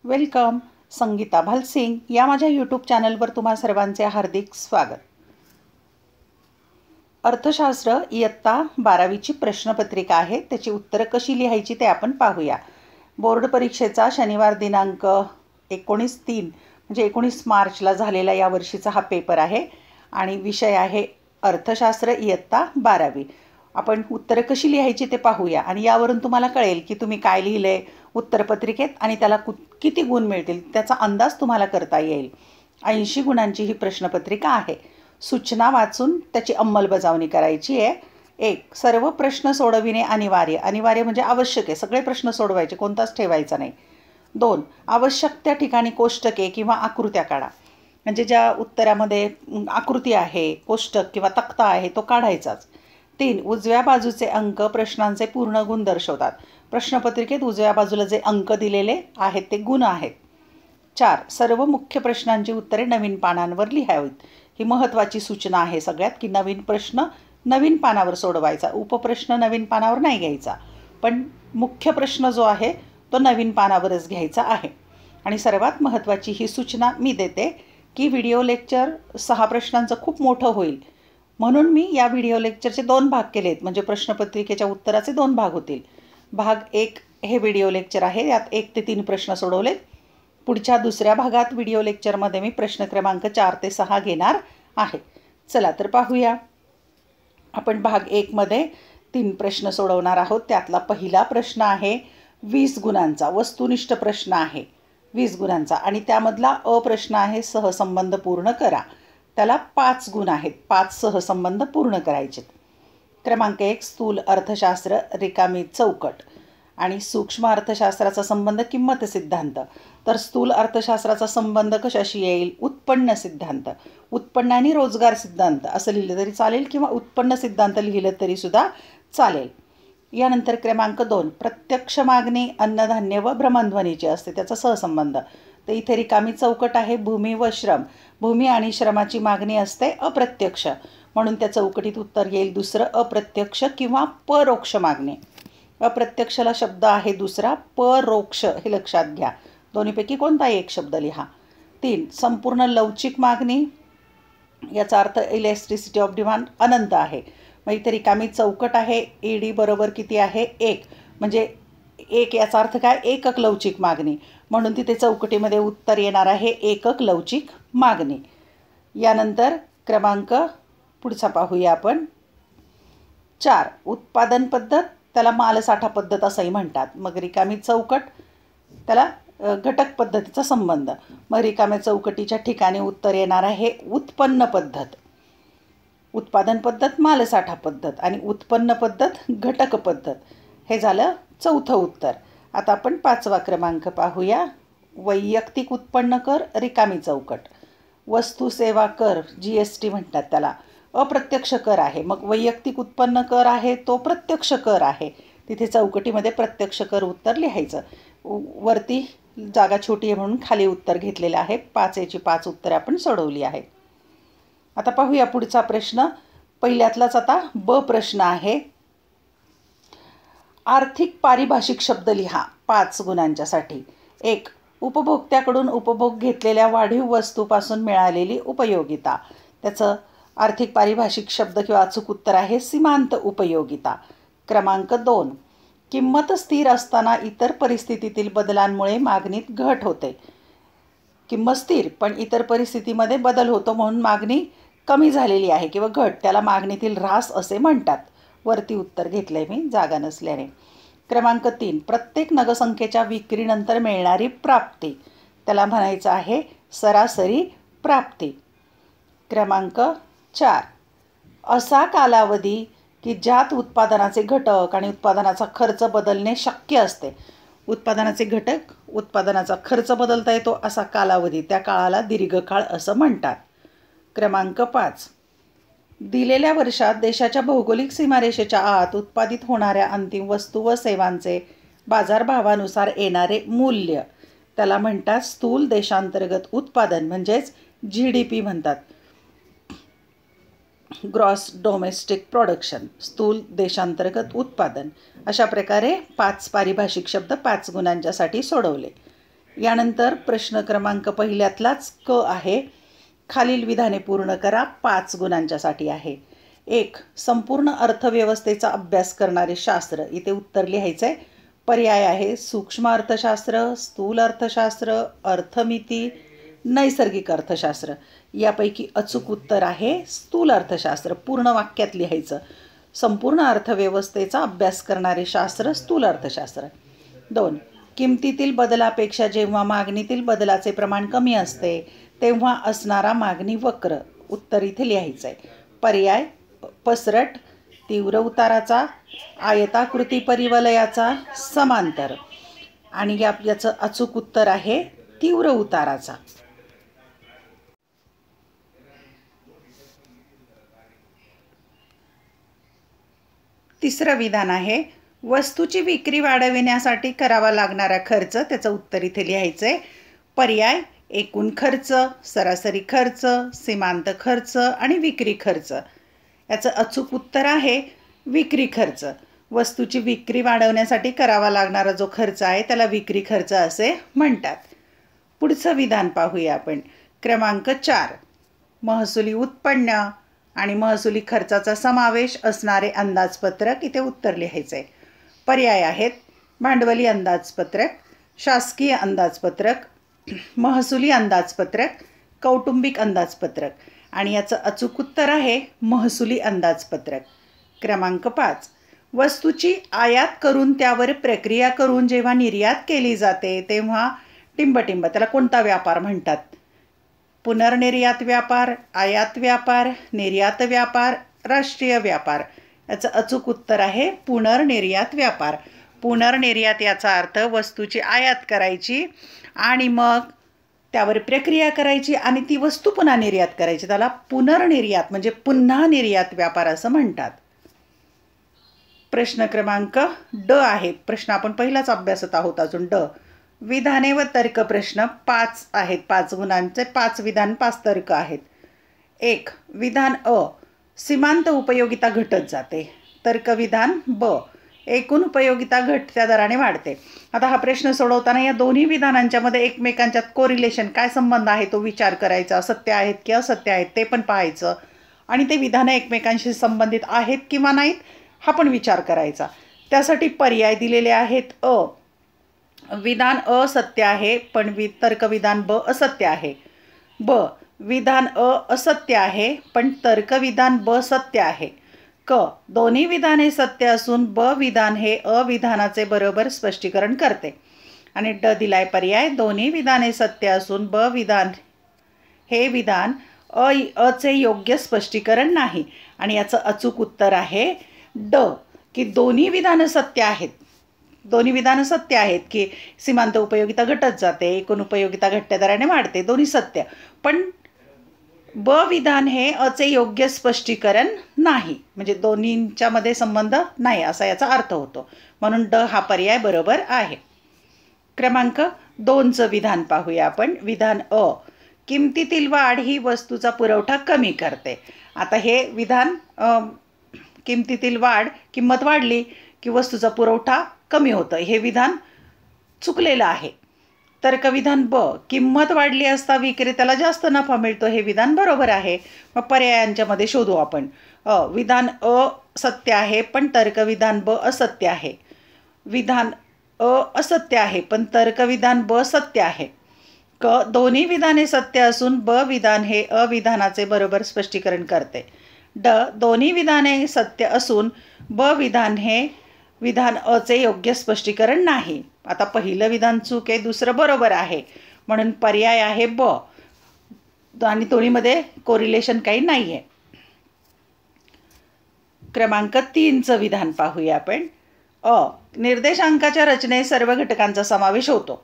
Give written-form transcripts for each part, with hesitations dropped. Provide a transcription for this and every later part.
Welcome. Sangeeta Bhalsingh या माझ्या YouTube चॅनलवर तुम्हा सर्वांचे हार्दिक स्वागत. अर्थशास्त्र इयत्ता 12वीची प्रश्नपत्रिका आहे. त्याची उत्तरं कशी लिहायची ते आपण पाहूया. बोर्ड परीक्षेचा शनिवार दिनांक 19/3 म्हणजे 19 मार्चला झालेला या वर्षीचा हा पेपर आहे आणि विषय आहे अर्थशास्त्र इयत्ता 12वी. आपण उत्तरं कशी लिहायची ते पाहूया आणि यावरून तुम्हाला कळेल की तुम्ही काय लिहिलं आहे उत्तरपत्रिकेत आणि त्याला किती गुण मिळतील त्याचा अंदाज तुम्हाला करता येईल. 80 गुणांची ही प्रश्नपत्रिका आहे. सूचना वाचून त्याची अंमलबजावणी करायची आहे. 1. सर्व प्रश्न सोडविणे अनिवार्य. अनिवार्य म्हणजे आवश्यक आहे. सगळे प्रश्न सोडवायचे, कोणताच ठेवायचा नाही. 2. आवश्यक त्या ठिकाणी कोष्टके किंवा आकृत्या काढा. म्हणजे ज्या उत्तरामध्ये आकृती आहे, कोष्टक किंवा तक्ता आहे तो काढायचाच. 3. उजव्या बाजूचे अंक प्रश्नांचे पूर्ण गुण दर्शवतात. प्रश्नपत्रिकेत उजव्या बाजूला जे अंक दिलेले आहेत ते गुण आहेत. 4. सर्व मुख्य प्रश्नांची उत्तरे नवीन पानांवर लिहावीत. ही महत्त्वाची सूचना आहे सगळ्यात की नवीन प्रश्न नवीन पानावर सोडवायचा. उपप्रश्न नवीन पानावर नाही घ्यायचा, पण मुख्य प्रश्न जो आहे तो नवीन पानावरच घ्यायचा आहे. आणि सर्वात महत्त्वाची ही सूचना मी देते की व्हिडिओ लेक्चर 6 प्रश्नांचं खूप मोठं होईल, म्हणून मी या व्हिडिओ लेक्चरचे 2 भाग केलेत. म्हणजे प्रश्नपत्रिकेच्या उत्तराचे 2 भाग होतील. भाग 1 हे व्हिडिओ लेक्चर आहे, यात 1 ते 3 प्रश्न सोडवलेत. पुढच्या दुसऱ्या भागात व्हिडिओ लेक्चरमध्ये मी प्रश्न क्रमांक 4 ते 6 घेणार आहे. चला तर पाहूया. आपण भाग 1 मध्ये 3 प्रश्न सोडवणार आहोत. त्यातला पहिला प्रश्न आहे 20 गुणांचा, वस्तुनिष्ठ प्रश्न आहे 20 गुणांचा आणि त्यामधला प्रश्न आहे सहसंबंध पूर्ण करा. त्याला 5 गुण आहेत. 5 सहसंबंध पूर्ण करायचे. क्रमांक 1 स्थूल अर्थशास्त्र रिकामी चौकट आणि सूक्ष्म अर्थशास्त्राचा संबंध किंमत सिद्धांत. तर स्थूल अर्थशास्त्राचा संबंध कशाशी येईल? उत्पन्न सिद्धांत. उत्पन्न आणि रोजगार सिद्धांत असं लिहिलं तरी चालेल किंवा उत्पन्न सिद्धांत लिहिलं तरीसुद्धा चालेल. यानंतर क्रमांक 2 प्रत्यक्ष मागणी अन्नधान्य व भ्रमणध्वनीची असते, त्याचा सहसंबंध. तर इथे रिकामी चौकट आहे भूमी व श्रम. भूमी आणि श्रमाची मागणी असते अप्रत्यक्ष, म्हणून त्या चौकटीत उत्तर येईल दुसरं अप्रत्यक्ष किंवा परोक्ष मागणी. अप्रत्यक्षला शब्द आहे दुसरा परोक्ष, हे लक्षात घ्या. दोन्हीपैकी कोणता एक शब्द लिहा. 3 संपूर्ण लवचिक मागणी. याचा अर्थ इलेस्टिसिटी ऑफ डिमांड अनंत आहे. मग इथे रिकामी चौकट आहे. ईडी बरोबर किती आहे? 1. म्हणजे 1 याचा अर्थ काय? एकक लवचिक मागणी, म्हणून तिथे चौकटीमध्ये उत्तर येणार आहे एकक लवचिक मागणी. यानंतर क्रमांक पुढचा पाहूया आपण. 4 उत्पादन पद्धत, त्याला मालसाठा पद्धत असंही म्हणतात. मग रिकामी चौकट, त्याला घटक पद्धतीचा संबंध. मग रिकाम्या चौकटीच्या ठिकाणी उत्तर येणार आहे उत्पन्न पद्धत. उत्पादन पद्धत मालसाठा पद्धत आणि उत्पन्न पद्धत घटक पद्धत. हे झालं चौथं उत्तर. आता आपण 5वा क्रमांक पाहूया. वैयक्तिक उत्पन्न कर रिकामी चौकट. वस्तू सेवा कर GST म्हणतात त्याला, अप्रत्यक्ष कर आहे. मग वैयक्तिक उत्पन्न कर आहे तो प्रत्यक्ष कर आहे. तिथे चौकटीमध्ये प्रत्यक्ष कर उत्तर लिहायचं. वरती जागा छोटी आहे म्हणून खाली उत्तर घेतलेलं आहे. 5ची 5 उत्तरे आपण सोडवली आहेत. आता पाहूया पुढचा प्रश्न. पहिल्यातलाच आता ब प्रश्न आहे. आर्थिक पारिभाषिक शब्द लिहा 5 गुणांच्यासाठी. 1 उपभोक्त्याकडून उपभोग घेतलेल्या वाढीव वस्तूपासून मिळालेली उपयोगिता. त्याचं आर्थिक पारिभाषिक शब्द किंवा अचूक उत्तर आहे सीमांत उपयोगिता. क्रमांक 2 किंमत स्थिर असताना इतर परिस्थितीतील बदलांमुळे मागणीत घट होते. किंमत स्थिर पण इतर परिस्थितीमध्ये बदल होतो म्हणून मागणी कमी झालेली आहे किंवा घट, त्याला मागणीतील ऱ्हास असे म्हणतात. वरती उत्तर घेतलंय मी जागा नसल्याने. क्रमांक 3 प्रत्येक नगसंख्येच्या विक्रीनंतर मिळणारी प्राप्ती, त्याला म्हणायचं आहे सरासरी प्राप्ती. क्रमांक 4 असा कालावधी की ज्यात उत्पादनाचे घटक आणि उत्पादनाचा खर्च बदलणे शक्य असते. उत्पादनाचे घटक, उत्पादनाचा खर्च बदलता येतो असा कालावधी, त्या काळाला दीर्घकाळ असं म्हणतात. क्रमांक 5 दिलेल्या वर्षात देशाच्या भौगोलिक सीमारेषेच्या आत उत्पादित होणाऱ्या अंतिम वस्तू व सेवांचे बाजारभावानुसार येणारे मूल्य, त्याला म्हणतात स्थूल देशांतर्गत उत्पादन म्हणजेच GDP म्हणतात. ग्रॉस डोमेस्टिक प्रोडक्शन, स्थूल देशांतर्गत उत्पादन. अशा प्रकारे 5 पारिभाषिक शब्द 5 गुणांच्यासाठी सोडवले. यानंतर प्रश्न क्रमांक पहिल्यातलाच क आहे. खालील विधाने पूर्ण करा. 5 गुणांच्यासाठी आहे. 1. संपूर्ण अर्थव्यवस्थेचा अभ्यास करणारे शास्त्र. इथे उत्तर लिहायचं आहे. पर्याय आहे सूक्ष्म अर्थशास्त्र, स्थूल अर्थशास्त्र, अर्थमिती, नैसर्गिक अर्थशास्त्र. यापैकी अचूक उत्तर आहे स्थूल अर्थशास्त्र. पूर्ण वाक्यात लिहायचं. संपूर्ण अर्थव्यवस्थेचा अभ्यास करणारे शास्त्र स्थूल अर्थशास्त्र. 2. किमतीतील बदलापेक्षा जेव्हा मागणीतील बदलाचे प्रमाण कमी असते तेव्हा असणारा मागणी वक्र. उत्तर इथे लिहायचं आहे. पर्याय पसरट, तीव्र उताराचा, आयताकृती परिवलयाचा, समांतर. आणि याचं अचूक उत्तर आहे तीव्र उताराचा. तिसरं विधान आहे वस्तूची विक्री वाढविण्यासाठी करावा लागणारा खर्च. त्याचं उत्तर इथे लिहायचं आहे. पर्याय एकूण खर्च, सरासरी खर्च, सीमांत खर्च आणि विक्री खर्च. याचं अचूक उत्तर आहे विक्री खर्च. वस्तूची विक्री वाढवण्यासाठी करावा लागणारा जो खर्च आहे त्याला विक्री खर्च असे म्हणतात. पुढचं विधान पाहूया आपण. क्रमांक 4. महसुली उत्पन्न आणि महसुली खर्चाचा समावेश असणारे अंदाजपत्रक. इथे उत्तर लिहायचं आहे. पर्याय आहेत भांडवली अंदाजपत्रक, शासकीय अंदाजपत्रक, महसुली अंदाजपत्रक, कौटुंबिक अंदाजपत्रक. आणि याचं अचूक उत्तर आहे महसुली अंदाजपत्रक. क्रमांक 5. वस्तूची आयात करून त्यावर प्रक्रिया करून जेव्हा निर्यात केली जाते तेव्हा टिंबटिंब त्याला कोणता व्यापार म्हणतात? पुनर्निर्यात व्यापार, आयात व्यापार, निर्यात व्यापार, राष्ट्रीय व्यापार. याचं अचूक उत्तर आहे पुनर्निर्यात व्यापार. पुनर्निर्यात याचा अर्थ वस्तूची आयात करायची आणि मग त्यावर प्रक्रिया करायची आणि ती वस्तू पुन्हा निर्यात करायची. त्याला पुनर्निर्यात म्हणजे पुन्हा निर्यात व्यापार असं म्हणतात. प्रश्न क्रमांक ड आहे. प्रश्न आपण पहिलाच अभ्यासत आहोत अजून. ड. विधाने व तर्क प्रश्न 5 आहेत. 5 गुणांचे 5 विधान 5 तर्क आहेत. 1. विधान अ. सीमांत उपयोगिता घटत जाते. तर्क विधान ब. एकूण उपयोगिता घटत्या दराने वाढते. आता हा प्रश्न सोडवताना या दोन्ही विधानांच्या मध्ये एकमेकांच्यात कोरिलेशन काय संबंध आहे तो विचार करायचा. सत्य आहेत की असत्य आहेत ते पण पाहायचं आणि ते विधानं एकमेकांशी संबंधित आहेत किंवा नाहीत हा पण विचार करायचा. त्यासाठी पर्याय दिलेले आहेत. अ. विधान अ सत्य आहे पण तर्कविधान ब असत्य आहे. ब. विधान अ असत्य आहे पण तर्कविधान ब सत्य आहे. क. दोन्ही विधाने सत्य असून ब विधान हे अ विधानाचे बरोबर स्पष्टीकरण करते. आणि ड दिलाय पर्याय. दोन्ही विधाने सत्य असून ब विधान हे विधान अचे योग्य स्पष्टीकरण नाही. आणि याचं अचूक उत्तर आहे ड की दोन्ही विधानं सत्य आहेत. दोन्ही विधानं सत्य आहेत की सीमांत उपयोगिता घटत जाते, एकूण उपयोगिता घटत्या दराने वाढते. दोन्ही सत्य. पण ब विधान हे अचे योग्य स्पष्टीकरण नाही म्हणजे दोन्हींच्या मध्ये संबंध नाही असा याचा अर्थ होतो. म्हणून ड हा पर्याय बरोबर आहे. क्रमांक 2चं विधान पाहूया आपण. विधान अ. किमतीतील वाढ ही वस्तूचा पुरवठा कमी करते. आता हे विधान किमतीतील वाढ, किंमत वाढली की वस्तूचा पुरवठा कमी होतं हे विधान चुकलेलं आहे. तर्कविधान ब. किंमत वाढली असता विक्रेत्याला जास्त नफा मिळतो हे विधान बरोबर आहे. मग पर्यायांच्या मध्ये शोधू आपण. विधान अ सत्य आहे पण तर्कविधान ब असत्य आहे. विधान अ असत्य आहे पण तर्कविधान ब सत्य आहे. क. दोन्ही विधाने सत्य असून ब विधान हे अ विधानाचे बरोबर स्पष्टीकरण करते. ड. दोन्ही विधाने सत्य असून ब विधान हे विधान अचे योग्य स्पष्टीकरण नाही. आता पहिलं विधान चूक आहे, दुसरं बरोबर आहे म्हणून पर्याय आहे ब. आणि दोन्हीमध्ये कोरिलेशन काही नाही आहे. क्रमांक 3चं विधान पाहूया आपण. अ. निर्देशांकाच्या रचनेत सर्व घटकांचा समावेश होतो.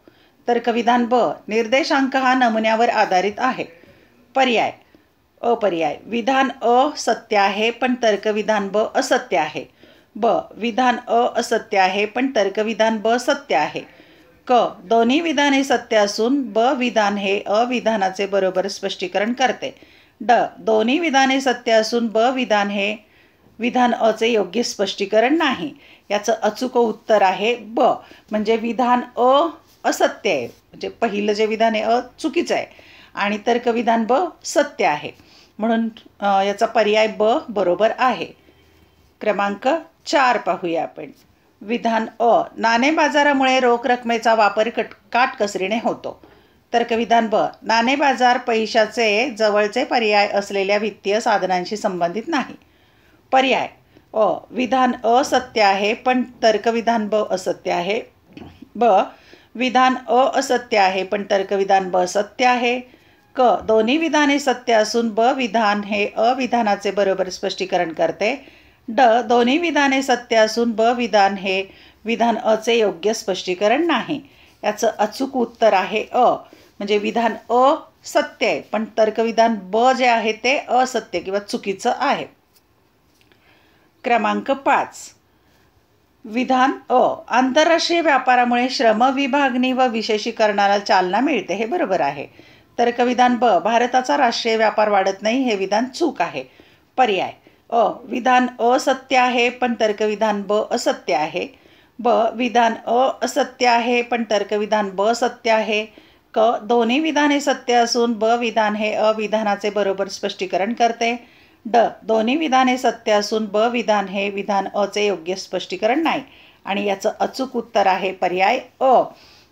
तर्कविधान ब. निर्देशांक हा नमुन्यावर आधारित आहे. पर्याय अपर्याय. विधान अ सत्य आहे पण तर्कविधान ब असत्य आहे. ब. विधान अ असत्य आहे पण तर्कविधान ब सत्य आहे. क. दोन्ही विधाने सत्य असून ब विधान हे अ विधानाचे बरोबर स्पष्टीकरण करते. ड. दोन्ही विधाने सत्य असून ब विधान हे विधान अचे योग्य स्पष्टीकरण नाही. याचं अचूक उत्तर आहे ब. म्हणजे विधान अ असत्य आहे, म्हणजे पहिलं जे विधान आहे चुकीचं आहे आणि तर्कविधान ब सत्य आहे, म्हणून याचा पर्याय ब बरोबर आहे. क्रमांक 4 पाहूया आपण. विधान नाणे बाजारामुळे रोख रकमेचा वापर काटकसरीने होतो. तर्कविधान ब नाणे बाजार पैशाचे जवळचे पर्याय असलेल्या वित्तीय साधनांशी संबंधित नाही. पर्याय विधान सत्य आहे पण तर्कविधान ब असत्य आहे. ब विधान असत्य आहे पण तर्कविधान ब सत्य आहे. क दोन्ही विधाने सत्य असून ब विधान हे अविधानाचे बरोबर स्पष्टीकरण करते. ड दोन्ही विधाने सत्य असून ब विधान हे विधान अचे योग्य स्पष्टीकरण नाही. याचं अचूक उत्तर आहे म्हणजे विधान सत्य आहे पण तर्कविधान ब जे आहे ते असत्य किंवा चुकीचं आहे. क्रमांक 5. विधान आंतरराष्ट्रीय व्यापारामुळे श्रम विभागणी व विशेषीकरणाला चालना मिळते, हे बरोबर आहे. तर्कविधान ब भारताचा राष्ट्रीय व्यापार वाढत नाही, हे विधान चूक आहे. पर्याय विधान असत्य आहे पण तर्कविधान ब असत्य आहे. ब विधान असत्य आहे पण तर्कविधान ब सत्य आहे. क दोन्ही विधाने सत्य असून ब विधान हे अविधानाचे बरोबर स्पष्टीकरण करते. ड दोन्ही विधाने सत्य असून ब विधान हे विधान अचे योग्य स्पष्टीकरण नाही. आणि याचं अचूक उत्तर आहे पर्याय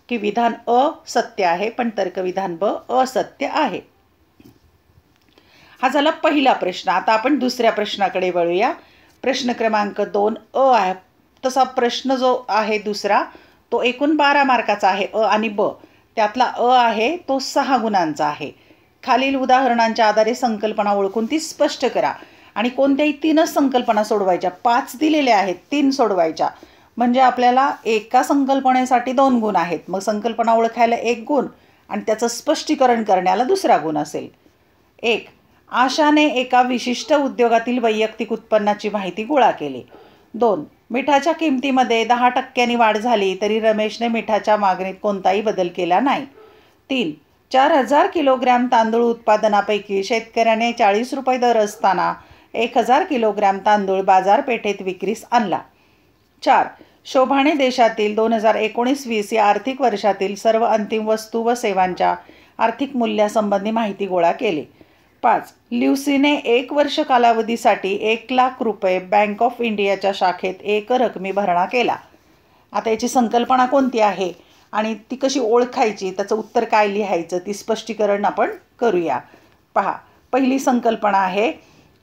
की विधान सत्य आहे पण तर्कविधान ब असत्य आहे. हा झाला पहिला प्रश्न. आता आपण दुसऱ्या प्रश्नाकडे वळूया. प्रश्न क्रमांक 2 आहे. तसा प्रश्न जो आहे दुसरा तो एकूण 12 मार्काचा आहे. आणि ब त्यातला आहे तो 6 गुणांचा आहे. खालील उदाहरणांच्या आधारे संकल्पना ओळखून ती स्पष्ट करा. आणि कोणत्याही 3च संकल्पना सोडवायच्या. 5 दिलेल्या आहेत, 3 सोडवायच्या. म्हणजे आपल्याला एका संकल्पनेसाठी 2 गुण आहेत. मग संकल्पना ओळखायला 1 गुण आणि त्याचं स्पष्टीकरण करण्याला 2रा गुण असेल. 1. आशाने एका विशिष्ट उद्योगातील वैयक्तिक उत्पन्नाची माहिती गोळा केली. 2. मिठाच्या किमतीमध्ये 10% वाढ झाली तरी रमेशने मिठाच्या मागणीत कोणताही बदल केला नाही. 3. 4,000 किलोग्रॅम तांदूळ उत्पादनापैकी शेतकऱ्याने 40 रुपये दर असताना 1,000 किलोग्रॅम तांदूळ बाजारपेठेत विक्रीस आणला. 4. शोभाने देशातील 2019-20 या आर्थिक वर्षातील सर्व अंतिम वस्तू व सेवांच्या आर्थिक मूल्यासंबंधी माहिती गोळा केली. 5. ल्युसीने 1 वर्ष कालावधीसाठी 1,00,000 रुपये बँक ऑफ इंडियाच्या शाखेत एक रकमी भरणा केला. आता याची संकल्पना कोणती आहे आणि ती कशी ओळखायची, त्याचं उत्तर काय लिहायचं, ती स्पष्टीकरण आपण करूया. पहा, पहिली संकल्पना आहे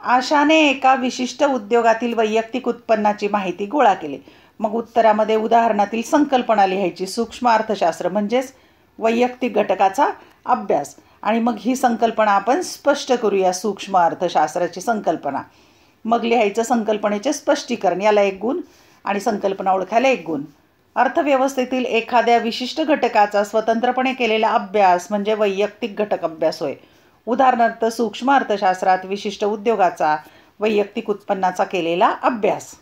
आशाने एका विशिष्ट उद्योगातील वैयक्तिक उत्पन्नाची माहिती गोळा केली. मग उत्तरामध्ये उदाहरणातील संकल्पना लिहायची. सूक्ष्म अर्थशास्त्र म्हणजेच वैयक्तिक घटकाचा अभ्यास. आणि मग ही संकल्पना आपण स्पष्ट करूया, सूक्ष्म अर्थशास्त्राची संकल्पना. मग लिहायचं संकल्पनेचे स्पष्टीकरण, याला 1 गुण आणि संकल्पना ओळखायला 1 गुण. अर्थव्यवस्थेतील एखाद्या विशिष्ट घटकाचा स्वतंत्रपणे केलेला अभ्यास म्हणजे वैयक्तिक घटक अभ्यास होय. उदाहरणार्थ सूक्ष्म अर्थशास्त्रात विशिष्ट उद्योगाचा वैयक्तिक उत्पन्नाचा केलेला अभ्यास.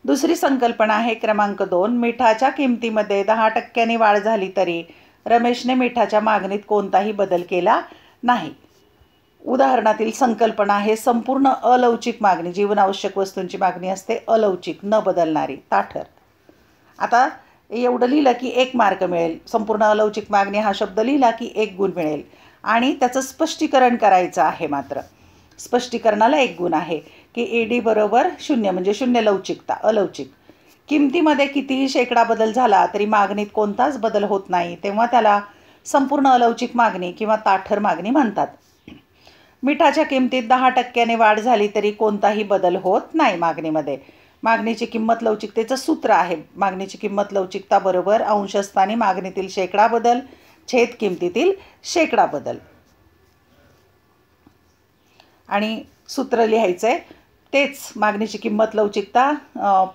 दुसरी संकल्पना आहे क्रमांक 2. मिठाच्या किमतीमध्ये 10% वाढ झाली तरी रमेशने मिठाच्या मागणीत कोणताही बदल केला नाही. उदाहरणातील संकल्पना आहे संपूर्ण अलौकिक मागणी. जीवनावश्यक वस्तूंची मागणी असते अलौकिक, न बदलणारी, ताठर. आता एवढं लिहिलं की 1 मार्क मिळेल. संपूर्ण अलौकिक मागणी हा शब्द लिहिला की 1 गुण मिळेल. आणि त्याचं स्पष्टीकरण करायचं आहे. मात्र स्पष्टीकरणाला 1 गुण आहे की ED बरोबर 0 म्हणजे शून्य लवचिकता, अलौकिक. किमतीमध्ये कितीही शेकडा बदल झाला तरी मागणीत कोणताच बदल होत नाही तेव्हा त्याला संपूर्ण अलौकिक मागणी किंवा ताठर मागणी म्हणतात. मिठाच्या किमतीत 10% वाढ झाली तरी कोणताही बदल होत नाही मागणीमध्ये. मागणीची किंमत लवचिकतेचं सूत्र आहे मागणीची किंमत लवचिकता बरोबर अंशस्थानी मागणीतील शेकडा बदल छेद किमतीतील शेकडा बदल. आणि सूत्र लिहायचं आहे तेच, मागणीची किंमत लवचिकता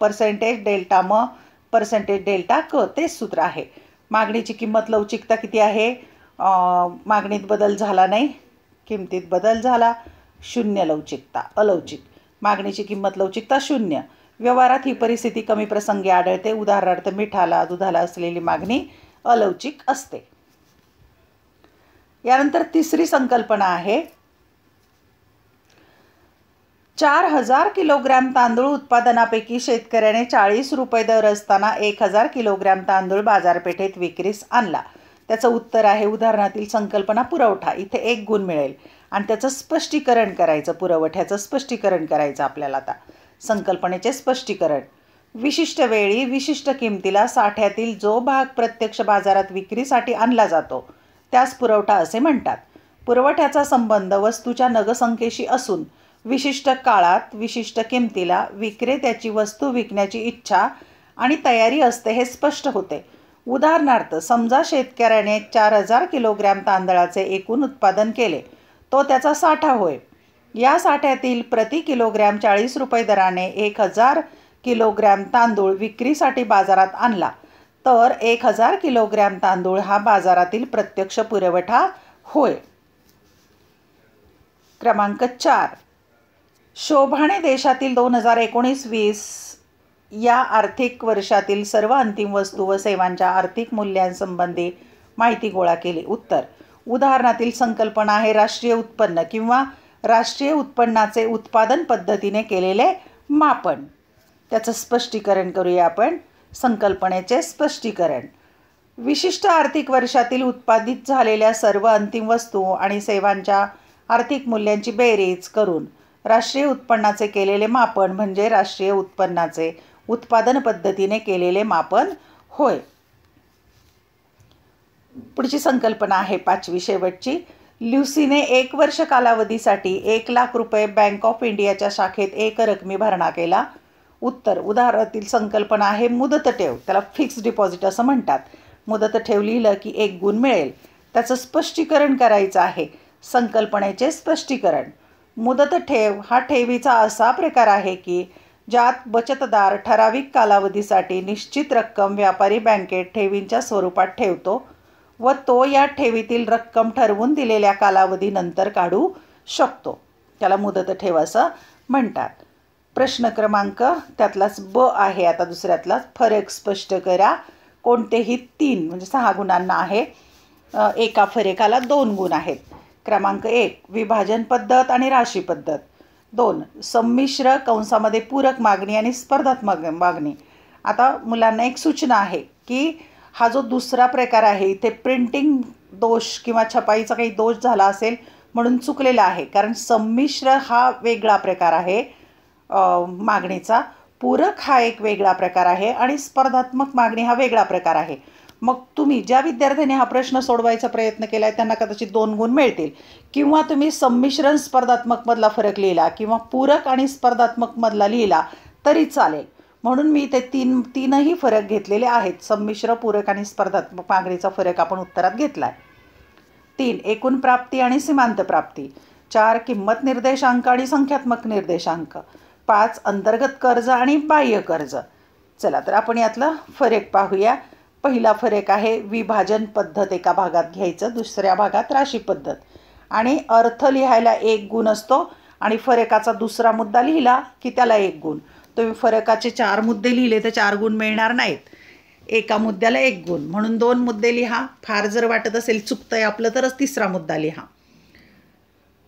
पर्सेंटेज डेल्टा म पर्सेंटेज डेल्टा क, तेच सूत्र आहे. मागणीची किंमत लवचिकता किती आहे? मागणीत बदल झाला नाही, किमतीत बदल झाला, 0 लवचिकता, अलौकिक. मागणीची किंमत लवचिकता 0. व्यवहारात ही परिस्थिती कमी प्रसंगी आढळते. उदाहरणार्थ मिठाला, दुधाला असलेली मागणी अलौकिक असते. यानंतर तिसरी संकल्पना आहे 4,000 किलोग्रॅम तांदूळ उत्पादनापैकी शेतकऱ्याने 40 रुपये दर असताना 1,000 किलोग्रॅम तांदूळ बाजारपेठेत विक्रीस आणला. त्याचं उत्तर आहे उदाहरणातील संकल्पना पुरवठा. इथे 1 गुण मिळेल आणि त्याचं स्पष्टीकरण करायचं, पुरवठ्याचं स्पष्टीकरण करायचं आपल्याला. आता संकल्पनेचे स्पष्टीकरण. विशिष्ट वेळी विशिष्ट किमतीला साठ्यातील जो भाग प्रत्यक्ष बाजारात विक्रीसाठी आणला जातो त्यास पुरवठा असे म्हणतात. पुरवठ्याचा संबंध वस्तूच्या नगसंख्येशी असून विशिष्ट काळात विशिष्ट किमतीला विक्रेत्याची वस्तू विकण्याची इच्छा आणि तयारी असते हे स्पष्ट होते. उदाहरणार्थ, समजा शेतकऱ्याने 4,000 किलोग्रॅम तांदळाचे एकूण उत्पादन केले. तो त्याचा साठा होय. या साठ्यातील प्रति किलोग्रॅम 40 रुपये दराने 1,000 किलोग्रॅम तांदूळ विक्रीसाठी बाजारात आणला तर 1,000 किलोग्रॅम तांदूळ हा बाजारातील प्रत्यक्ष पुरवठा होय. क्रमांक 4. शोभाने देशातील 2019-20 या आर्थिक वर्षातील सर्व अंतिम वस्तू व सेवांच्या आर्थिक मूल्यांसंबंधी माहिती गोळा केली. उत्तर. उदाहरणातील संकल्पना आहे राष्ट्रीय उत्पन्न किंवा राष्ट्रीय उत्पन्नाचे उत्पादन पद्धतीने केलेले मापन. त्याचं स्पष्टीकरण करूया आपण. संकल्पनेचे स्पष्टीकरण. विशिष्ट आर्थिक वर्षातील उत्पादित झालेल्या सर्व अंतिम वस्तू आणि सेवांच्या आर्थिक मूल्यांची बेरीज करून राष्ट्रीय उत्पन्नाचे केलेले मापन म्हणजे राष्ट्रीय उत्पन्नाचे उत्पादन पद्धतीने केलेले मापन होय. पुढची संकल्पना आहे 5वी शेवटची. ल्युसीने 1 वर्ष कालावधीसाठी 1,00,000 रुपये बँक ऑफ इंडियाच्या शाखेत एकरकमी भरणा केला. उत्तर. उदाहरणातील संकल्पना आहे मुदत ठेव. त्याला फिक्स्ड डिपॉझिट असं म्हणतात. मुदत ठेव लिहिलं की 1 गुण मिळेल. त्याचं स्पष्टीकरण करायचं आहे. संकल्पनेचे स्पष्टीकरण. मुदत ठेव हा ठेवीचा असा प्रकार आहे की ज्यात बचतदार ठराविक कालावधीसाठी निश्चित रक्कम व्यापारी बँकेत ठेवींच्या स्वरूपात ठेवतो व तो या ठेवीतील रक्कम ठरवून दिलेल्या कालावधीनंतर काढू शकतो. त्याला मुदत ठेव असं म्हणतात. प्रश्न क्रमांक त्यातलाच ब आहे. आता दुसऱ्यातलाच फरक स्पष्ट करा. कोणतेही 3 म्हणजे 6 गुणांना आहे. एका फरकाला 2 गुण आहेत. क्रमांक 1 विभाजन पद्धत आणि राशी पद्धत. 2 संमिश्र कंसामध्ये पूरक मागणी आणि स्पर्धात्मक मागणी. आता मुलांना एक सूचना आहे की हा जो दुसरा प्रकार आहे इथे प्रिंटिंग दोष किंवा छपाईचा काही दोष झाला असेल म्हणून चुकलेला आहे. कारण संमिश्र हा वेगळा प्रकार आहे मागणीचा, पूरक हा एक वेगळा प्रकार आहे आणि स्पर्धात्मक मागणी हा वेगळा प्रकार आहे. मग तुम्ही ज्या विद्यार्थ्यांनी हा प्रश्न सोडवायचा प्रयत्न केला आहे त्यांना कदाचित 2 गुण मिळतील. किंवा तुम्ही संमिश्रण स्पर्धात्मकमधला फरक लिहिला किंवा पूरक आणि स्पर्धात्मकमधला लिहिला तरी चालेल. म्हणून मी ते तीनही फरक घेतलेले आहेत. संमिश्र, पूरक आणि स्पर्धात्मक मागणीचा फरक आपण उत्तरात घेतला आहे. 3 एकूण प्राप्ती आणि सीमांत प्राप्ती. 4 किंमत निर्देशांक आणि संख्यात्मक निर्देशांक. 5 अंतर्गत कर्ज आणि बाह्य कर्ज. चला तर आपण यातला फरक पाहूया. पहिला फरक आहे विभाजन पद्धत एका भागात घ्यायचं, दुसऱ्या भागात राशी पद्धत. आणि अर्थ लिहायला 1 गुण असतो आणि फरकाचा दुसरा मुद्दा लिहिला की त्याला 1 गुण. तुम्ही फरकाचे 4 मुद्दे लिहिले तर 4 गुण मिळणार नाहीत. एका मुद्द्याला 1 गुण. म्हणून 2 मुद्दे लिहा. फार जर वाटत असेल चुकतंय आपलं तरच तिसरा मुद्दा लिहा.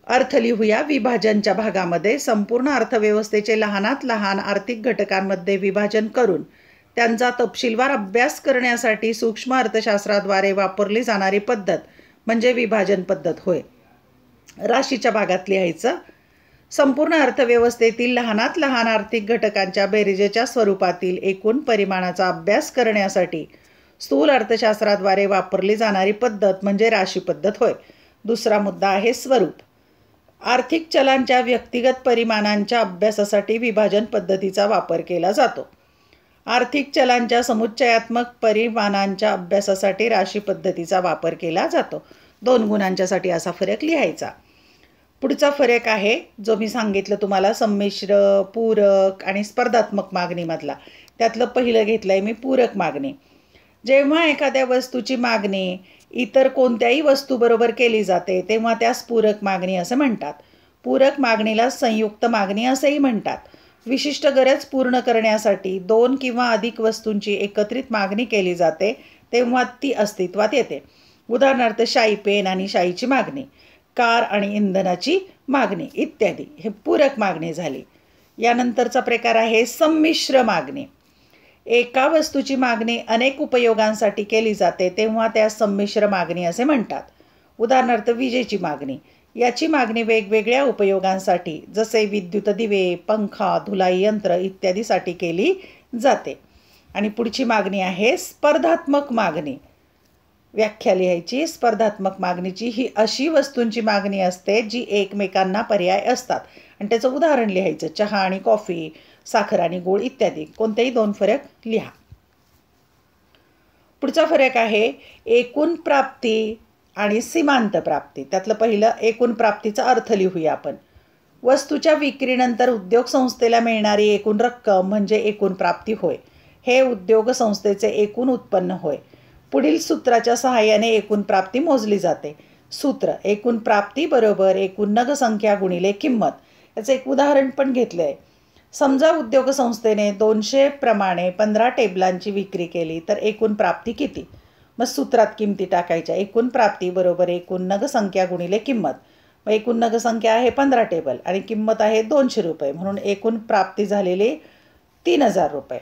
अर्थ लिहूया. विभाजनच्या भागामध्ये संपूर्ण अर्थव्यवस्थेचे लहानात लहान आर्थिक घटकांमध्ये विभाजन करून त्यांचा तपशीलवार अभ्यास करण्यासाठी सूक्ष्म अर्थशास्त्राद्वारे वापरली जाणारी पद्धत म्हणजे विभाजन पद्धत होय. राशीच्या भागात लिहायचं. संपूर्ण अर्थव्यवस्थेतील लहानात लहान आर्थिक घटकांच्या बेरीजेच्या स्वरूपातील एकूण परिमाणाचा अभ्यास करण्यासाठी स्थूल अर्थशास्त्राद्वारे वापरली जाणारी पद्धत म्हणजे राशी पद्धत होय. दुसरा मुद्दा आहे स्वरूप. आर्थिक चलांच्या व्यक्तिगत परिमाणांच्या अभ्यासासाठी विभाजन पद्धतीचा वापर केला जातो. आर्थिक चलांच्या समुच्चयात्मक परिमाणांच्या अभ्यासासाठी राशी पद्धतीचा वापर केला जातो. 2 गुणांच्यासाठी असा फरक लिहायचा. पुढचा फरक आहे जो मी सांगितलं तुम्हाला संमिश्र, पूरक आणि स्पर्धात्मक मागणीमधला. त्यातलं पहिलं घेतलं आहे मी पूरक मागणी. जेव्हा एखाद्या वस्तूची मागणी इतर कोणत्याही वस्तूबरोबर केली जाते तेव्हा त्यास पूरक मागणी असं म्हणतात. पूरक मागणीला संयुक्त मागणी असेही म्हणतात. विशिष्ट गरज पूर्ण करण्यासाठी 2 किंवा अधिक वस्तूंची एकत्रित मागणी केली जाते तेव्हा ती अस्तित्वात येते. उदाहरणार्थ शाई पेन आणि शाईची मागणी, कार आणि इंधनाची मागणी इत्यादी. हे पूरक मागणी झाली. यानंतरचा प्रकार आहे संमिश्र मागणी. एका वस्तूची मागणी अनेक उपयोगांसाठी केली जाते तेव्हा त्या संमिश्र मागणी असे म्हणतात. उदाहरणार्थ विजेची मागणी. याची मागणी वेगवेगळ्या उपयोगांसाठी जसे विद्युत दिवे, पंखा, धुलाई यंत्र इत्यादीसाठी केली जाते. आणि पुढची मागणी आहे स्पर्धात्मक मागणी. व्याख्या लिहायची. स्पर्धात्मक मागणीची ही अशी वस्तूंची मागणी असते जी एकमेकांना पर्याय असतात. आणि त्याचं उदाहरण लिहायचं. चहा आणि कॉफी, साखर आणि गूळ इत्यादी. कोणतेही 2 फरक लिहा. पुढचा फरक आहे एकूण प्राप्ती आणि सीमांत प्राप्ती. त्यातलं पहिलं एकूण प्राप्तीचा अर्थ लिहूया आपण. वस्तूच्या विक्रीनंतर उद्योग संस्थेला मिळणारी एकूण रक्कम म्हणजे एकूण प्राप्ती होय. हे उद्योग संस्थेचे एकूण उत्पन्न होय. पुढील सूत्राच्या सहाय्याने एकूण प्राप्ती मोजली जाते. सूत्र एकूण प्राप्ती बरोबर एकूण नगसंख्या गुणिले किंमत. याचं एक उदाहरण पण घेतलं आहे. समजा उद्योग संस्थेने 200 प्रमाणे 15 टेबलांची विक्री केली तर एकूण प्राप्ती किती? मग सूत्रात किमती टाकायच्या. एकूण प्राप्ती बरोबर एकूण नगसंख्या गुणिले किंमत. मग एकूण नगसंख्या आहे 15 टेबल आणि किंमत आहे 200 रुपये, म्हणून एकूण प्राप्ती झालेली 3000 रुपये.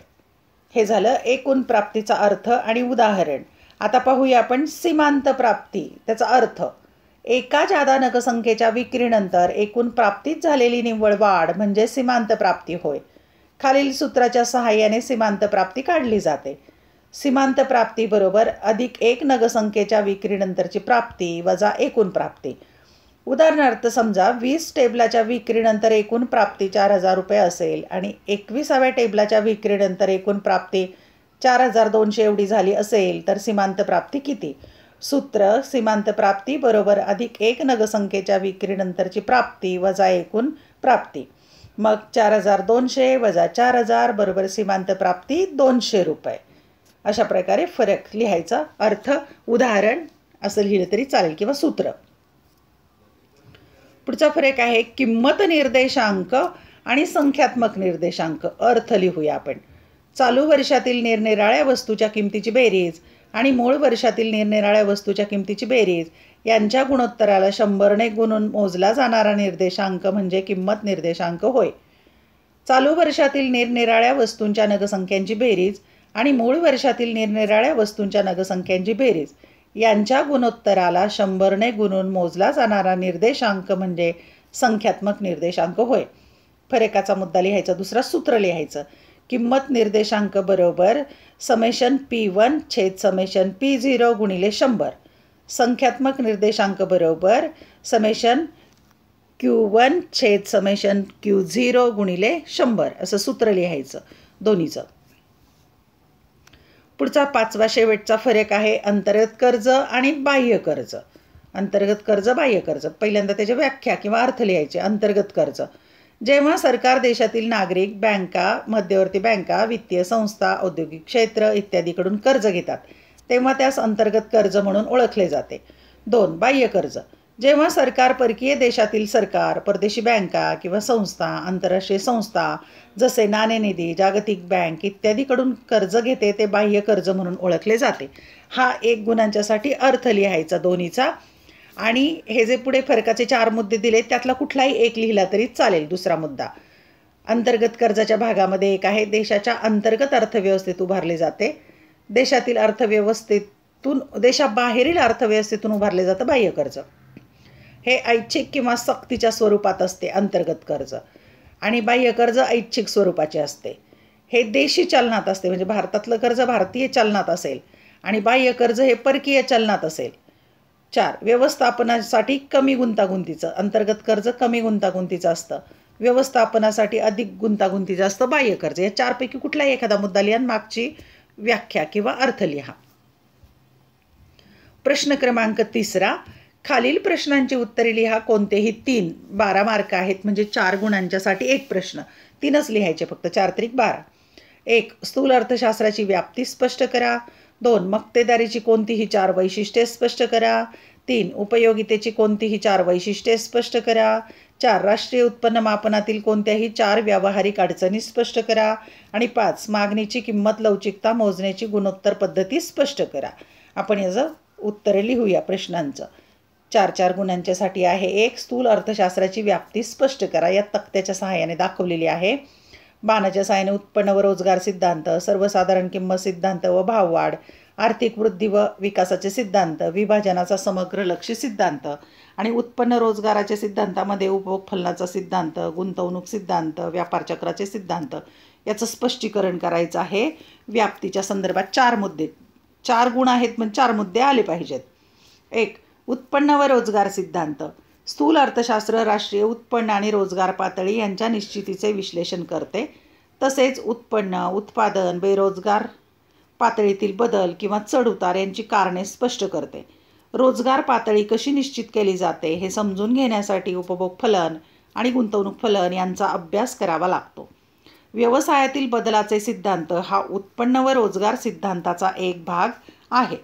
हे झालं एकूण प्राप्तीचा अर्थ आणि उदाहरण. आता पाहूया आपण सीमांत प्राप्ती. त्याचा अर्थ एका जादा नगसंख्येच्या विक्रीनंतर एकूण प्राप्तीत झालेली निव्वळ वाढ म्हणजे सीमांत प्राप्ती होय. खालील सूत्राच्या सहाय्याने सीमांत प्राप्ती काढली जाते. सीमांत प्राप्ती बरोबर अधिक एक नगसंख्येच्या विक्रीनंतरची प्राप्ती वजा एकूण प्राप्ती. उदाहरणार्थ समजा 20 टेबलाच्या विक्रीनंतर एकूण प्राप्ती 4000 रुपये असेल आणि 21व्या टेबलाच्या विक्रीनंतर एकूण प्राप्ती 4200 एवढी झाली असेल तर सीमांत प्राप्ती किती? सूत्र सीमांत प्राप्ती बरोबर अधिक एक नगसंख्येच्या विक्रीनंतरची प्राप्ती वजा एकूण प्राप्ती. मग 4200 वजा 4000 बरोबर सीमांत प्राप्ती 200 रुपये. अशा प्रकारे फरक लिहायचा. अर्थ उदाहरण असं लिहिलं तरी चालेल किंवा सूत्र. पुढचा फरक आहे किंमत निर्देशांक आणि संख्यात्मक निर्देशांक. अर्थ लिहूया आपण. चालू वर्षातील निरनिराळ्या वस्तूच्या किमतीची बेरीज आणि मूळ वर्षातील निरनिराळ्या वस्तूच्या किमतीची बेरीज यांच्या गुणोत्तराला 100ने गुणून मोजला जाणारा निर्देशांक म्हणजे किंमत निर्देशांक होय. चालू वर्षातील निरनिराळ्या वस्तूंच्या नगसंख्यांची बेरीज आणि मूळ वर्षातील निरनिराळ्या वस्तूंच्या नगसंख्यांची बेरीज यांच्या गुणोत्तराला 100ने गुणून मोजला जाणारा निर्देशांक म्हणजे संख्यात्मक निर्देशांक होय. फरकाचा मुद्दा लिहायचा. दुसरा सूत्र लिहायचं. किंमत निर्देशांक बरोबर समेशन P1 छेद समेशन P0 गुणिले 100. संख्यात्मक निर्देशांक बरोबर समेशन Q1 छेद समेशन Q0 गुणिले 100 असं सूत्र लिहायचं दोन्हीचं. पुढचा 5वा शेवटचा फरक आहे अंतर्गत कर्ज आणि बाह्य कर्ज. अंतर्गत कर्ज, बाह्य कर्ज. पहिल्यांदा त्याची व्याख्या किंवा अर्थ लिहायचे. अंतर्गत कर्ज जेव्हा सरकार, देशातील नागरिक, बँका, मध्यवर्ती बँका, वित्तीय संस्था, औद्योगिक क्षेत्र इत्यादीकडून कर्ज घेतात तेव्हा त्यास अंतर्गत कर्ज म्हणून ओळखले जाते. 2. बाह्य कर्ज जेव्हा सरकार परकीय देशातील सरकार, परदेशी बँका किंवा संस्था, आंतरराष्ट्रीय संस्था जसे नाणेनिधी, जागतिक बँक इत्यादीकडून कर्ज घेते ते बाह्य कर्ज म्हणून ओळखले जाते. हा 1 गुणांच्यासाठी अर्थ लिहायचा दोन्हीचा. आणि हे जे पुढे फरकाचे 4 मुद्दे दिले त्यातला कुठलाही एक लिहिला तरी चालेल. दुसरा मुद्दा अंतर्गत कर्जाच्या भागामध्ये एक आहे देशाच्या अंतर्गत अर्थव्यवस्थेत उभारले जाते. देशातील अर्थव्यवस्थेतून देशाबाहेरील अर्थव्यवस्थेतून उभारले जातं बाह्य कर्ज. हे ऐच्छिक किंवा सक्तीच्या स्वरूपात असते अंतर्गत कर्ज. आणि बाह्य कर्ज ऐच्छिक स्वरूपाचे असते. हे देशी चलनात असते म्हणजे भारतातलं कर्ज भारतीय चलनात असेल आणि बाह्य कर्ज हे परकीय चलनात असेल. 4. व्यवस्थापनासाठी कमी गुंतागुंतीचं. अंतर्गत कर्ज कमी गुंतागुंतीचं असतं. व्यवस्थापनासाठी अधिक गुंतागुंतीचं असतं बाह्य कर्ज. या 4 पैकी कुठलाही एखादा मुद्दा लिहा, मागची व्याख्या किंवा अर्थ लिहा. प्रश्न क्रमांक 3. खालील प्रश्नांची उत्तरे लिहा. कोणतेही 3. 12 मार्क आहेत म्हणजे 4 गुणांच्यासाठी 1 प्रश्न. 3च लिहायचे फक्त. 4 त्रिक 12. 1. स्थूल अर्थशास्त्राची व्याप्ती स्पष्ट करा. 2. मक्तेदारीची कोणतीही 4 वैशिष्ट्ये स्पष्ट करा. 3. उपयोगितेची कोणतीही 4 वैशिष्ट्ये स्पष्ट करा. 4. राष्ट्रीय उत्पन्न मापनातील कोणत्याही 4 व्यावहारिक अडचणी स्पष्ट करा. आणि 5. मागणीची किंमत लवचिकता मोजण्याची गुणोत्तर पद्धती स्पष्ट करा. आपण याचं उत्तरे लिहूया प्रश्नांचं. चार चार गुणांच्यासाठी आहे. एक, स्थूल अर्थशास्त्राची व्याप्ती स्पष्ट करा. या तक्त्याच्या सहाय्याने दाखवलेली आहे. बाणाच्या सहाय्याने उत्पन्न व रोजगार सिद्धांत, सर्वसाधारण किंमत सिद्धांत व भाववाढ, आर्थिक वृद्धी व विकासाचे सिद्धांत, विभाजनाचा समग्र लक्ष्य सिद्धांत आणि उत्पन्न रोजगाराच्या सिद्धांतामध्ये उपभोग फलनाचा सिद्धांत, गुंतवणूक सिद्धांत, व्यापार चक्राचे सिद्धांत याचं स्पष्टीकरण करायचं आहे. व्याप्तीच्या संदर्भात 4 मुद्दे, 4 गुण आहेत पण 4 मुद्दे आले पाहिजेत. 1. उत्पन्न व रोजगार सिद्धांत. स्थूल अर्थशास्त्र राष्ट्रीय उत्पन्न आणि रोजगार पातळी यांच्या निश्चितीचे विश्लेषण करते. तसेच उत्पन्न, उत्पादन, बेरोजगार पातळीतील बदल किंवा चढउतार यांची कारणे स्पष्ट करते. रोजगार पातळी कशी निश्चित केली जाते हे समजून घेण्यासाठी उपभोग फलन आणि गुंतवणूक फलन यांचा अभ्यास करावा लागतो. व्यवसायातील बदलाचे सिद्धांत हा उत्पन्न व रोजगार सिद्धांताचा एक भाग आहे.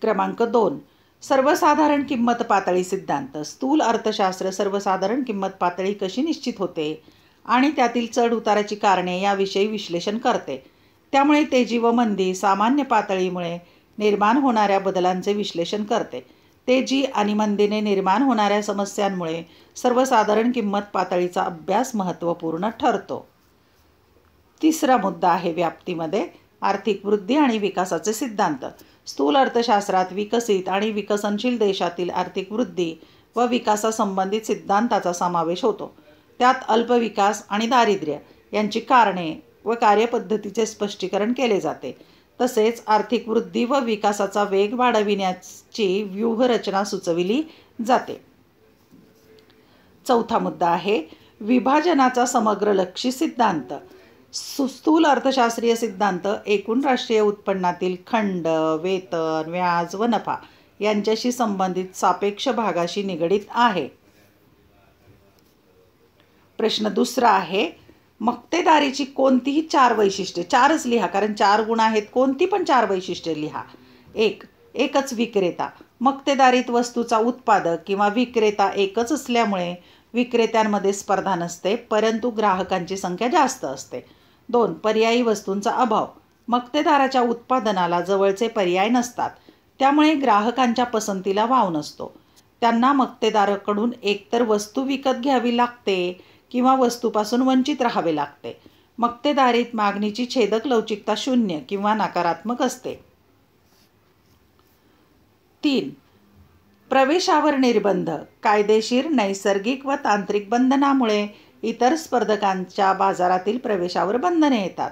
क्रमांक 2. सर्वसाधारण किंमत पातळी सिद्धांत. स्थूल अर्थशास्त्र सर्वसाधारण किंमत पातळी कशी निश्चित होते आणि त्यातील चढ उताराची कारणे याविषयी विश्लेषण करते. त्यामुळे तेजी व मंदी, सामान्य पातळीमुळे निर्माण होणाऱ्या बदलांचे विश्लेषण करते. तेजी आणि मंदीने निर्माण होणाऱ्या समस्यांमुळे सर्वसाधारण किंमत पातळीचा अभ्यास महत्त्वपूर्ण ठरतो. तिसरा मुद्दा आहे व्याप्तीमध्ये आर्थिक वृद्धी आणि विकासाचे सिद्धांत. स्थूल अर्थशास्त्रात विकसित आणि विकसनशील देशातील आर्थिक वृद्धी व विकासासंबंधित सिद्धांताचा समावेश होतो. त्यात अल्पविकास आणि दारिद्र्य यांची कारणे व कार्यपद्धतीचे स्पष्टीकरण केले जाते. तसेच आर्थिक वृद्धी व विकासाचा वेग वाढविण्याची व्यूहरचना सुचविली जाते. चौथा मुद्दा आहे विभाजनाचा समग्र लक्ष्य सिद्धांत. स्थूल अर्थशास्त्रीय सिद्धांत एकूण राष्ट्रीय उत्पन्नातील खंड, वेतन, व्याज व नफा यांच्याशी संबंधित सापेक्ष भागाशी निगडीत आहे. प्रश्न दुसरा आहे मक्तेदारीची कोणतीही 4 वैशिष्ट्ये, 4च लिहा कारण 4 गुण आहेत, कोणती पण 4 वैशिष्ट्ये लिहा. 1. एकच विक्रेता. मक्तेदारीत वस्तूचा उत्पादक किंवा विक्रेता एकच असल्यामुळे विक्रेत्यांमध्ये स्पर्धा नसते, परंतु ग्राहकांची संख्या जास्त असते. 2. पर्यायी वस्तूंचा अभाव. मक्तेदाराच्या उत्पादनाला जवळचे पर्याय नसतात, त्यामुळे ग्राहकांच्या पसंतीला वाव नसतो. त्यांना मक्तेदाराकडून एकतर वस्तू विकत घ्यावी लागते किंवा वस्तूपासून वंचित राहावे लागते. मक्तेदारीत मागणीची छेदक लवचिकता 0 किंवा नकारात्मक असते. 3. प्रवेशावर निर्बंध. कायदेशीर, नैसर्गिक व तांत्रिक बंधनामुळे इतर स्पर्धकांच्या बाजारातील प्रवेशावर बंधने येतात.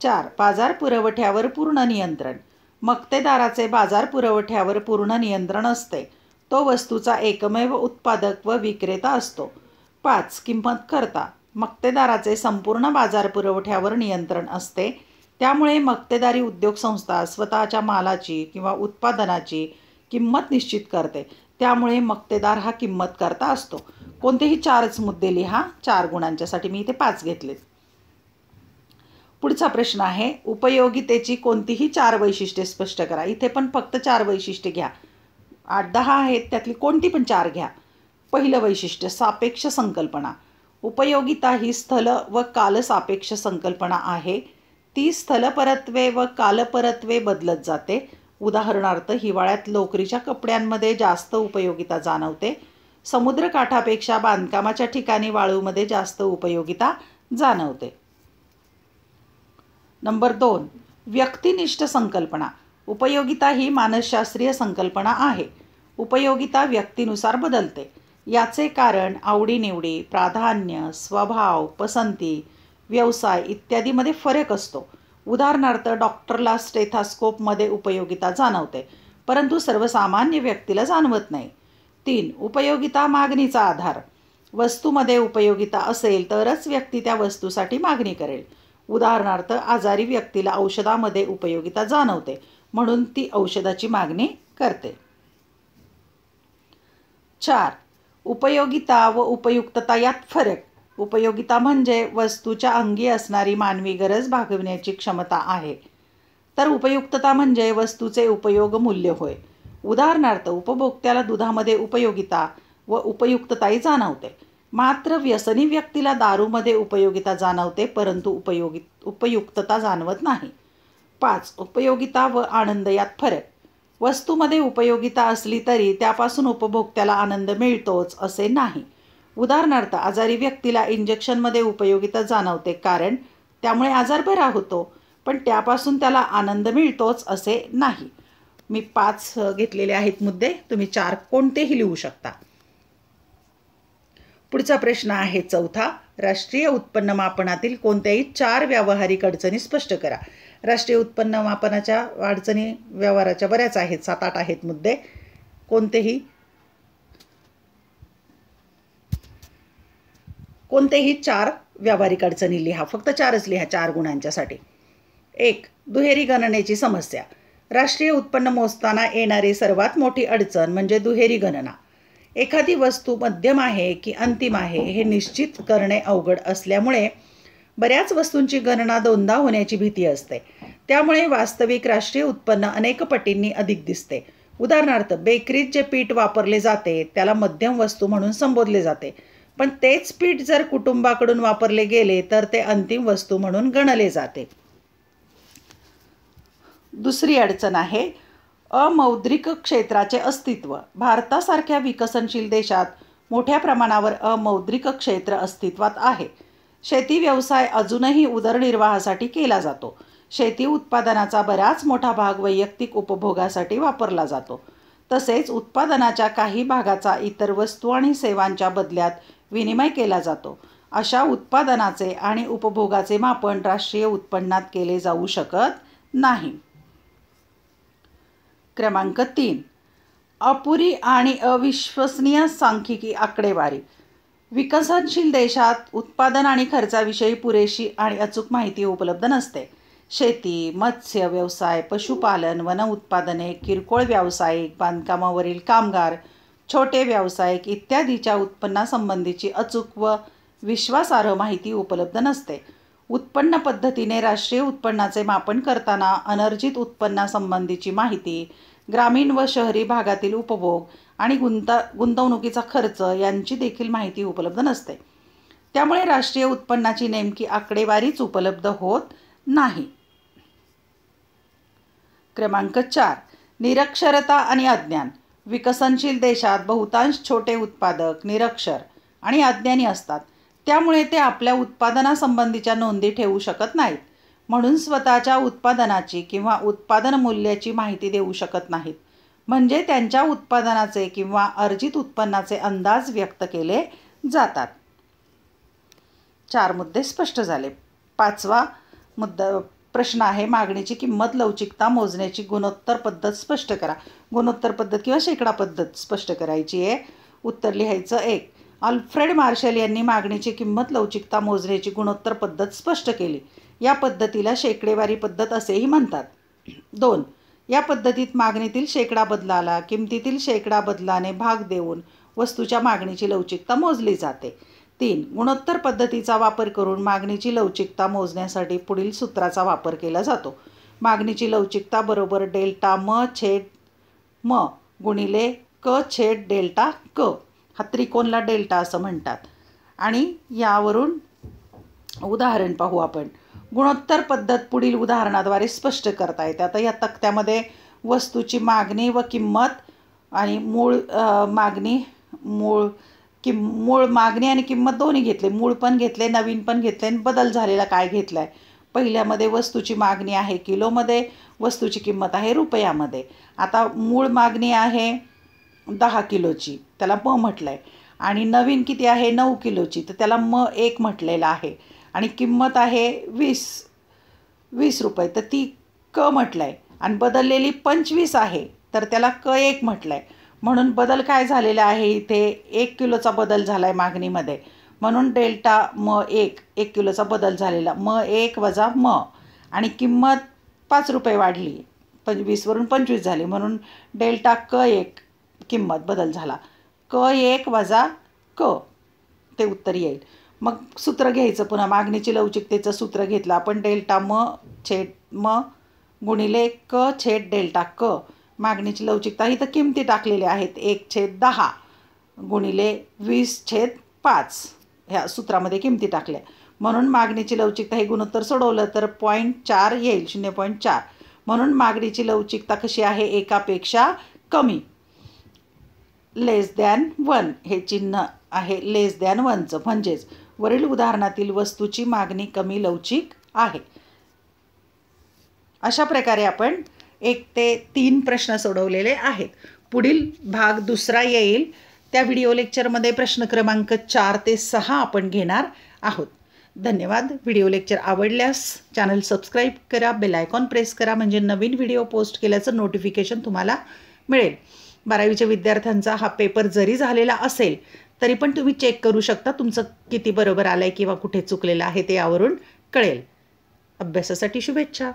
4. बाजार पुरवठ्यावर पूर्ण नियंत्रण. मक्तेदाराचे बाजार पुरवठ्यावर पूर्ण नियंत्रण असते. तो वस्तूचा एकमेव उत्पादक व विक्रेता असतो. 5. किंमतकर्ता. मक्तेदाराचे संपूर्ण बाजार पुरवठ्यावर नियंत्रण असते, त्यामुळे मक्तेदारी उद्योग संस्था स्वतःच्या मालाची किंवा उत्पादनाची किंमत निश्चित करते, त्यामुळे मक्तेदार हा किंमतकर्ता असतो. कोणतेही 4च मुद्दे लिहा, 4 गुणांच्यासाठी मी इथे 5 घेतलेत. पुढचा प्रश्न आहे उपयोगितेची कोणतीही 4 वैशिष्ट्ये स्पष्ट करा. इथे पण फक्त 4 वैशिष्ट्ये घ्या, 8-10 आहेत त्यातली कोणती पण 4 घ्या. पहिलं वैशिष्ट्य सापेक्ष संकल्पना. उपयोगिता ही स्थल व कालसापेक्ष संकल्पना आहे. ती स्थलपरत्वे व कालपरत्वे बदलत जाते. उदाहरणार्थ हिवाळ्यात लोकरीच्या कपड्यांमध्ये जास्त उपयोगिता जाणवते. समुद्रकाठापेक्षा बांधकामाच्या ठिकाणी वाळूमध्ये जास्त उपयोगिता जाणवते. नंबर 2. व्यक्तिनिष्ठ संकल्पना. उपयोगिता ही मानसशास्त्रीय संकल्पना आहे. उपयोगिता व्यक्तीनुसार बदलते. याचे कारण आवडीनिवडी, प्राधान्य, स्वभाव, पसंती, व्यवसाय इत्यादीमध्ये फरक असतो. उदाहरणार्थ डॉक्टरला स्टेथोस्कोपमध्ये उपयोगिता जाणवते, परंतु सर्वसामान्य व्यक्तीला जाणवत नाही. 3. उपयोगिता मागणीचा आधार. वस्तूमध्ये उपयोगिता असेल तरच व्यक्ती त्या वस्तूसाठी मागणी करेल. उदाहरणार्थ आजारी व्यक्तीला औषधामध्ये उपयोगिता जाणवते, म्हणून ती औषधाची मागणी करते. 4. उपयोगिता व उपयुक्तता यात फरक. उपयोगिता म्हणजे वस्तूच्या अंगी असणारी मानवी गरज भागविण्याची क्षमता आहे, तर उपयुक्तता म्हणजे वस्तूचे उपयोग मूल्य होय. उदाहरणार्थ उपभोक्त्याला दुधामध्ये उपयोगिता व उपयुक्तताही जाणवते, मात्र व्यसनी व्यक्तीला दारूमध्ये उपयोगिता जाणवते, परंतु उपयुक्तता जाणवत नाही. 5. उपयोगिता व आनंद यात फरक. वस्तूमध्ये उपयोगिता असली तरी त्यापासून उपभोक्त्याला आनंद मिळतोच असे नाही. उदाहरणार्थ, आजारी व्यक्तीला इंजेक्शनमध्ये उपयोगिता जाणवते कारण त्यामुळे आजार बरा होतो, पण त्यापासून त्याला आनंद मिळतोच असे नाही. मी 5 घेतलेले आहेत मुद्दे, तुम्ही 4 कोणतेही लिहू शकता. पुढचा प्रश्न आहे 4था. राष्ट्रीय उत्पन्न मापनातील कोणत्याही 4 व्यावहारिक अडचणी स्पष्ट करा. राष्ट्रीय उत्पन्न मापनाच्या अडचणी व्यवहाराच्या बऱ्याच आहेत, 7-8 आहेत मुद्दे. कोणतेही 4 व्यावहारिक अडचणी लिहा, फक्त 4च लिहा 4 गुणांच्यासाठी. 1. दुहेरी गणनेची समस्या. राष्ट्रीय उत्पन्न मोजताना येणारी सर्वात मोठी अडचण म्हणजे दुहेरी गणना. एखादी वस्तू मध्यम आहे की अंतिम आहे हे निश्चित करणे अवघड असल्यामुळे बऱ्याच वस्तूंची गणना दोनदा होण्याची भीती असते. त्यामुळे वास्तविक राष्ट्रीय उत्पन्न अनेक पटींनी अधिक दिसते. उदाहरणार्थ, बेकरीत जे पीठ वापरले जाते त्याला मध्यम वस्तू म्हणून संबोधले जाते, पण तेच पीठ जर कुटुंबाकडून वापरले गेले तर ते अंतिम वस्तू म्हणून गणले जाते. दुसरी अडचण आहे अमौद्रिक क्षेत्राचे अस्तित्व. भारतासारख्या विकसनशील देशात मोठ्या प्रमाणावर अमौद्रिक क्षेत्र अस्तित्वात आहे. शेती व्यवसाय अजूनही उदरनिर्वाहासाठी केला जातो. शेती उत्पादनाचा बराच मोठा भाग वैयक्तिक उपभोगासाठी वापरला जातो. तसेच उत्पादनाच्या काही भागाचा इतर वस्तू आणि सेवांच्या बदल्यात विनिमय केला जातो. अशा उत्पादनाचे आणि उपभोगाचे मापन राष्ट्रीय उत्पन्नात केले जाऊ शकत नाही. क्रमांक 3. अपुरी आणि अविश्वसनीय सांख्यिकी आकडेवारी. विकसनशील देशात उत्पादन आणि खर्चाविषयी पुरेशी आणि अचूक माहिती उपलब्ध नसते. शेती, मत्स्य व्यवसाय, पशुपालन, वन उत्पादने, किरकोळ व्यावसायिक, बांधकामावरील कामगार, छोटे व्यावसायिक इत्यादीच्या उत्पन्नासंबंधीची अचूक व विश्वासार्ह माहिती उपलब्ध नसते. उत्पन्न पद्धतीने राष्ट्रीय उत्पन्नाचे मापन करताना अनर्जित उत्पन्नासंबंधीची माहिती, ग्रामीण व शहरी भागातील उपभोग आणि गुंतवणुकीचा खर्च यांची देखील माहिती उपलब्ध नसते. त्यामुळे राष्ट्रीय उत्पन्नाची नेमकी आकडेवारीच उपलब्ध होत नाही. क्रमांक 4. निरक्षरता आणि अज्ञान. विकसनशील देशात बहुतांश छोटे उत्पादक निरक्षर आणि अज्ञानी असतात. त्यामुळे ते आपल्या उत्पादनासंबंधीच्या नोंदी ठेवू शकत नाहीत, म्हणून स्वतःच्या उत्पादनाची किंवा उत्पादन मूल्याची माहिती देऊ शकत नाहीत. म्हणजे त्यांच्या उत्पादनाचे किंवा अर्जित उत्पन्नाचे अंदाज व्यक्त केले जातात. 4 मुद्दे स्पष्ट झाले. 5वा प्रश्न आहे मागणीची किंमत लवचिकता मोजण्याची गुणोत्तर पद्धत स्पष्ट करा. गुणोत्तर पद्धत किंवा शेकडा पद्धत स्पष्ट करायची आहे. उत्तर लिहायचं. 1. अल्फ्रेड मार्शल यांनी मागणीची किंमत लवचिकता मोजण्याची गुणोत्तर पद्धत स्पष्ट केली. या पद्धतीला शेकडेवारी पद्धत असेही म्हणतात. 2. या पद्धतीत मागणीतील शेकडा बदलाला किमतीतील शेकडा बदलाने भाग देऊन वस्तूच्या मागणीची लवचिकता मोजली जाते. 3. गुणोत्तर पद्धतीचा वापर करून मागणीची लवचिकता मोजण्यासाठी पुढील सूत्राचा वापर केला जातो. मागणीची लवचिकता बरोबर डेल्टा म छेद म गुणिले क छेद डेल्टा क. हा त्रिकोणला डेल्टा असं म्हणतात. आणि यावरून उदाहरण पाहू आपण. गुणोत्तर पद्धत पुढील उदाहरणाद्वारे स्पष्ट करता येते. आता या तक्त्यामध्ये वस्तूची मागणी व किंमत आणि मूळ मागणी आणि किंमत दोन्ही घेतले. मूळ पण घेतले, नवीन पण घेतले आणि बदल झालेला काय घेतला आहे. पहिल्यामध्ये वस्तूची मागणी आहे किलोमध्ये, वस्तूची किंमत आहे रुपयामध्ये. आता मूळ मागणी आहे 10 किलोची, त्याला म म्हटलं आहे. आणि नवीन किती आहे 9 किलोची, तर त्याला म1 म्हटलेलं आहे. आणि किंमत आहे 20 रुपये, तर ती क म्हटलं आहे. आणि बदललेली 25 आहे, तर त्याला क1 म्हटलं आहे. म्हणून बदल काय झालेला आहे इथे 1 किलोचा बदल झाला आहे मागणीमध्ये. म्हणून डेल्टा म1 1 किलोचा बदल झालेला. म1 वजा म. आणि किंमत 5 रुपये वाढली, 25 वरून 25 झाली, म्हणून डेल्टा क1 किंमत बदल झाला. क1 वजा क, ते उत्तर येईल. मग सूत्र घ्यायचं पुन्हा. मागणीची लवचिकतेचं सूत्र घेतलं आपण. डेल्टा म छेद म गुणिले क छेद डेल्टा क. मागणीची लवचिकता ही तर किमती टाकलेल्या आहेत. 1/10 गुणिले 20/5 ह्या सूत्रामध्ये किमती टाकल्या. म्हणून मागणीची लवचिकता हे गुणोत्तर सोडवलं तर 0.4 येईल, 0.4. म्हणून मागणीची लवचिकता कशी आहे, एकापेक्षा कमी, लेस दॅन 1 हे चिन्ह आहे लेस दॅन 1चं, म्हणजेच वरील उदाहरणातील वस्तूची मागणी कमी लवचिक आहे. अशा प्रकारे आपण 1 ते 3 प्रश्न सोडवलेले आहेत. पुढील भाग दुसरा येईल, त्या व्हिडिओ लेक्चरमध्ये प्रश्न क्रमांक 4 ते 6 आपण घेणार आहोत. धन्यवाद. व्हिडिओ लेक्चर आवडल्यास चॅनल सबस्क्राईब करा, बेल आयकॉन प्रेस करा, म्हणजे नवीन व्हिडिओ पोस्ट केल्याचं नोटिफिकेशन तुम्हाला मिळेल. 12वीच्या विद्यार्थ्यांचा हा पेपर जरी झालेला असेल तरी पण तुम्ही चेक करू शकता तुमचं किती बरोबर आलं आहे किंवा कुठे चुकलेलं आहे ते यावरून कळेल. अभ्यासासाठी शुभेच्छा.